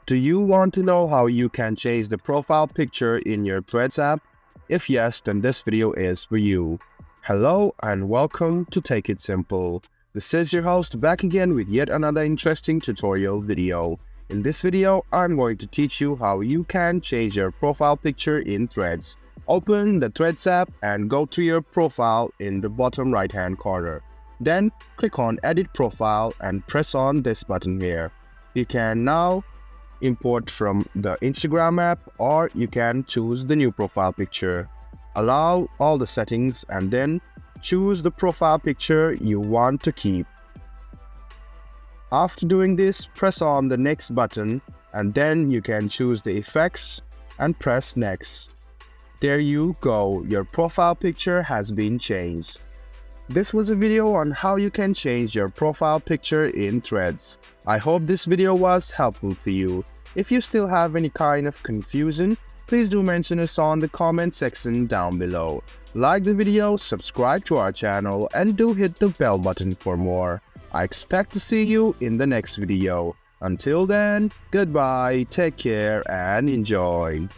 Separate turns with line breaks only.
Do you want to know how you can change the profile picture in your Threads app? If yes, then this video is for you. Hello and welcome to Take It Simple. This is your host back again with yet another interesting tutorial video. In this video, I'm going to teach you how you can change your profile picture in Threads. Open the Threads app and go to your profile in the bottom right hand corner. Then click on Edit Profile and press on this button here. You can now import from the Instagram app, or you can choose the new profile picture. Allow all the settings and then choose the profile picture you want to keep. After doing this, press on the next button and then you can choose the effects and press next. There you go, your profile picture has been changed. This was a video on how you can change your profile picture in Threads. I hope this video was helpful for you. If you still have any kind of confusion, please do mention us on the comment section down below. Like the video, subscribe to our channel, and do hit the bell button for more. I expect to see you in the next video. Until then, goodbye, take care, and enjoy.